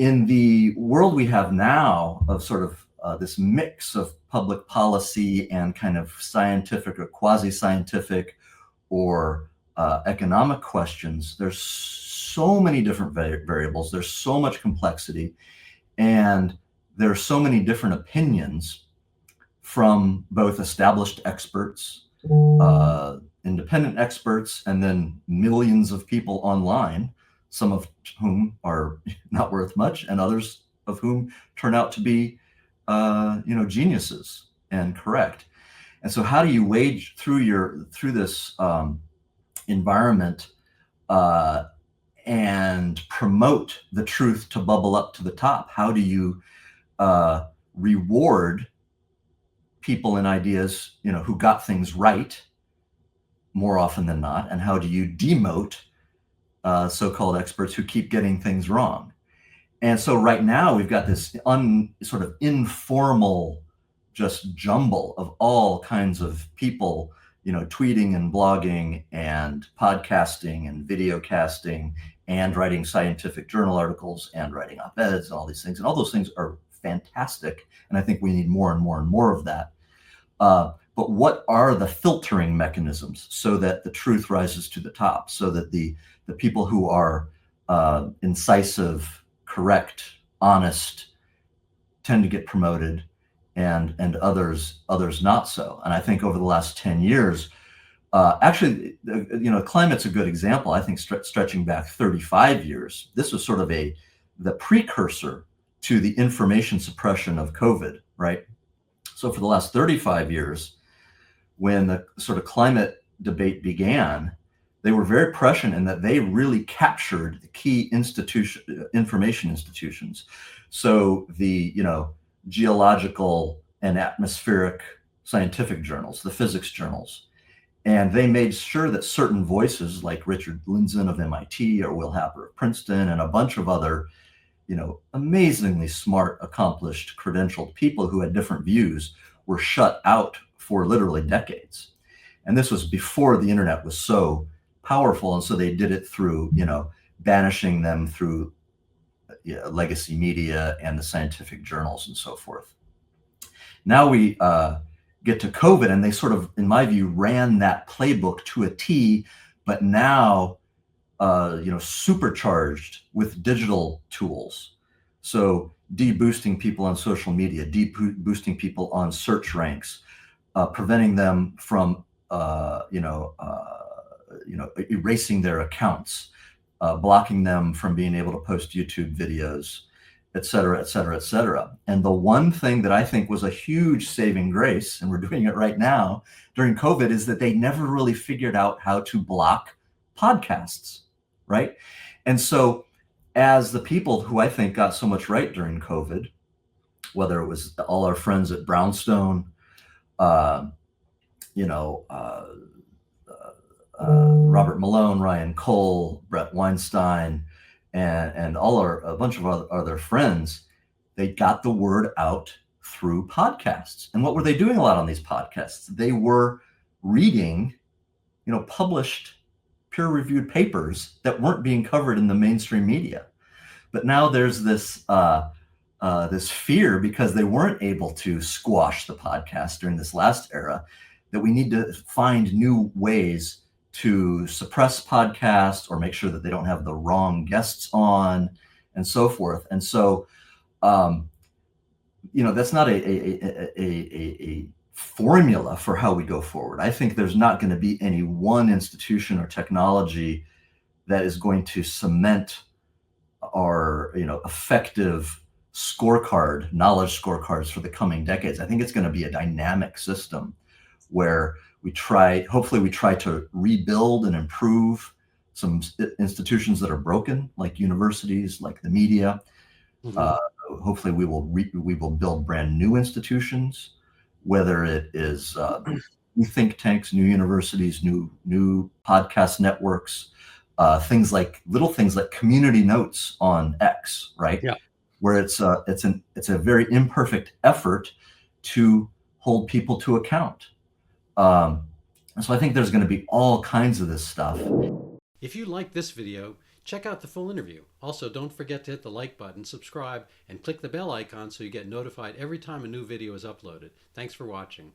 in the world we have now of sort of this mix of public policy and kind of scientific or quasi-scientific or economic questions, there's so many different variables, there's so much complexity, and there's so many different opinions from both established experts, independent experts, and then millions of people online, some of whom are not worth much, and others of whom turn out to be, geniuses and correct. And so, how do you wade through this environment and promote the truth to bubble up to the top? How do you reward people and ideas, who got things right more often than not, and how do you demote so-called experts who keep getting things wrong? And so right now we've got this sort of informal just jumble of all kinds of people, tweeting and blogging and podcasting and video casting and writing scientific journal articles and writing op-eds and all these things. And all those things are fantastic. And I think we need more and more and more of that. But what are the filtering mechanisms so that the truth rises to the top, so that the people who are incisive, correct, honest tend to get promoted, and others not so? And I think over the last 10 years, actually, climate's a good example. I think stretching back 35 years, this was sort of the precursor to the information suppression of COVID, right? So for the last 35 years, when the sort of climate debate began, they were very prescient in that they really captured the key information institutions. So the, geological and atmospheric scientific journals, the physics journals, and they made sure that certain voices like Richard Lindzen of MIT or Will Happer of Princeton and a bunch of other, amazingly smart, accomplished, credentialed people who had different views were shut out for literally decades. And this was before the internet was so powerful. And so they did it through, banishing them through legacy media and the scientific journals and so forth. Now we get to COVID, and they sort of, in my view, ran that playbook to a T, but now, supercharged with digital tools. So de-boosting people on social media, de-boosting people on search ranks, preventing them from, erasing their accounts, blocking them from being able to post YouTube videos, et cetera, et cetera, et cetera. And the one thing that I think was a huge saving grace, and we're doing it right now during COVID, is that they never really figured out how to block podcasts, right? And so as the people who I think got so much right during COVID, whether it was all our friends at Brownstone, Robert Malone, Ryan Cole, Bret Weinstein, and a bunch of other friends, they got the word out through podcasts. And what were they doing a lot on these podcasts? They were reading, published peer-reviewed papers that weren't being covered in the mainstream media. But now there's this fear, because they weren't able to squash the podcast during this last era, that we need to find new ways to suppress podcasts or make sure that they don't have the wrong guests on and so forth. And so, that's not a formula for how we go forward. I think there's not going to be any one institution or technology that is going to cement our, effective knowledge scorecards for the coming decades. I think it's going to be a dynamic system where hopefully we try to rebuild and improve some institutions that are broken, like universities, like the media. Mm-hmm. Hopefully we will build brand new institutions, whether it is new think tanks, new universities, new podcast networks, little things like community notes on X, right? Yeah. Where it's a very imperfect effort to hold people to account. So I think there's going to be all kinds of this stuff. If you like this video, Check out the full interview. Also, don't forget to hit the like button, subscribe, and click the bell icon so you get notified every time a new video is uploaded. Thanks for watching.